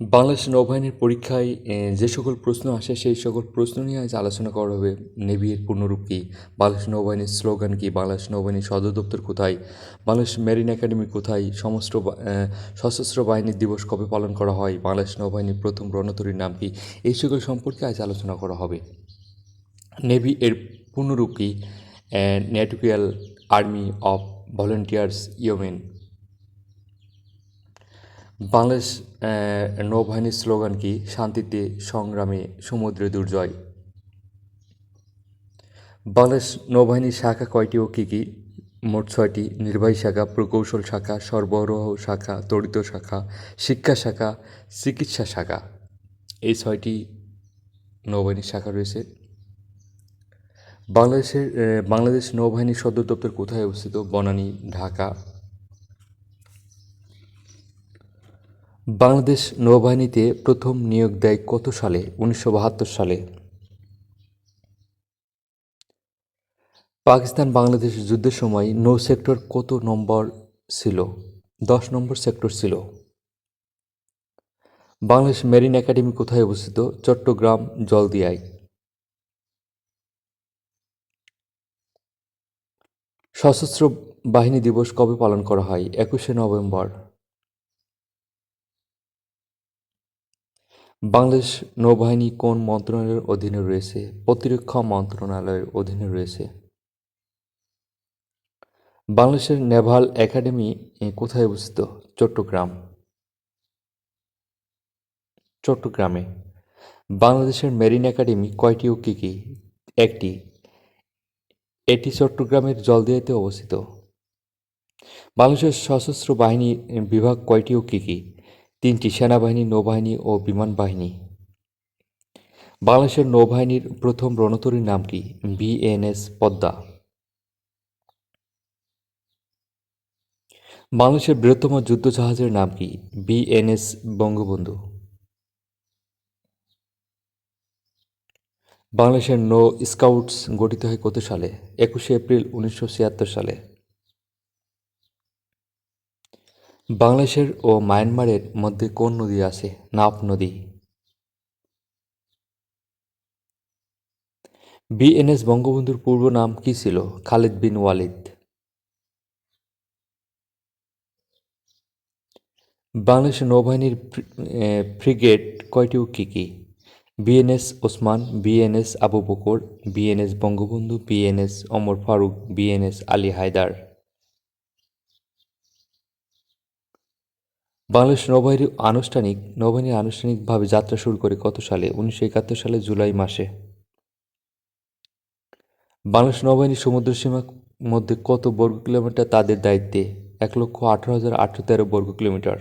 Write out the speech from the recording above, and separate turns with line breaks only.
বাংলাদেশ নৌবাহিনীর পরীক্ষায় যে সকল প্রশ্ন আসে সেই সকল প্রশ্ন নিয়ে আজ আলোচনা করা হবে। নেভির পূর্ণরূপ কী, বাংলাদেশ নৌবাহিনীর স্লোগান কী, বাংলাদেশ নৌবাহিনীর সদর দপ্তর কোথায়, বাংলাদেশ মেরিন একাডেমি কোথায়, সশস্ত্র বাহিনীর দিবস কবে পালন করা হয়, বাংলাদেশ নৌবাহিনীর প্রথম রণতরীর নাম কী, এই সকল সম্পর্কে আজ আলোচনা করা হবে। নেভি এর পূর্ণরূপ কী? Nautical army of volunteers yeomen. Bangladesh নৌবাহিনীর স্লোগান কি? শান্তিতে সংগ্রামে সমুদ্রে দুর্জয়। বাংলাদেশ নৌবাহিনীর শাখা কয়টি ও কী কী? মোট 6টি। নির্বাহী শাখা, প্রকৌশল শাখা, সরবরাহ শাখা, তড়িৎ শাখা, শিক্ষা শাখা, চিকিৎসা শাখা, এই 6টি নৌবাহিনীর শাখা রয়েছে। বাংলাদেশ নৌবাহিনীর সদর দপ্তর কোথায় অবস্থিত? বনানী, ঢাকা। বাংলাদেশ নৌবাহিনীতে প্রথম নিয়োগ দেয় কত সালে? 1972 সালে। পাকিস্তান বাংলাদেশ যুদ্ধের সময় নৌ সেক্টর কত নম্বর ছিল? 10 নম্বর সেক্টর ছিল। বাংলাদেশ মেরিন একাডেমি কোথায় অবস্থিত? চট্টগ্রাম, জলদিয়ায়। সশস্ত্র বাহিনী দিবস কবে পালন করা হয়? 21শে নভেম্বর। বাংলাদেশ নৌবাহিনী কোন মন্ত্রণালয়ের অধীনে রয়েছে? প্রতিরক্ষা মন্ত্রণালয়ের অধীনে রয়েছে। বাংলাদেশের নেভাল একাডেমি কোথায় অবস্থিত? চট্টগ্রামে। বাংলাদেশের মেরিন একাডেমি কয়টি ও কী কী? 1টি। এটি চট্টগ্রামের জলদিয়াতে অবস্থিত। বাংলাদেশের সশস্ত্র বাহিনী বিভাগ কয়টি ও কী কী? 3টি। সেনাবাহিনী, নৌবাহিনী ও বিমান বাহিনী। বাংলাদেশের নৌবাহিনীর প্রথম রণতরীর নাম কি? বিএনএস পদ্মা। বাংলাদেশের বৃহত্তম যুদ্ধজাহাজের নাম কি? বিএনএস বঙ্গবন্ধু। বাংলাদেশের নৌ স্কাউটস গঠিত হয় কত সালে? 21শে এপ্রিল 1976 সালে। বাংলাদেশের ও মায়ানমারের মধ্যে কোন নদী আছে? নাফ নদী। বিএনএস বঙ্গবন্ধুর পূর্ব নাম কি ছিল? খালিদ বিন ওয়ালিদ। বাংলাদেশের নৌবাহিনীর ফ্রিগেট কয়টি ও কী কী? BNS Osman, BNS Abu Bakr, BNS Bangabandhu, BNS Omar Faruk, BNS Ali Haider. Bangladesh নৌবাহিনী আনুষ্ঠানিকভাবে যাত্রা শুরু করে কত সালে? 1971 সালে জুলাই মাসে। বাংলাদেশ নৌবাহিনীর সমুদ্রসীমার মধ্যে কত বর্গ কিলোমিটার তাদের দায়িত্বে? 1,18,813 বর্গ কিলোমিটার।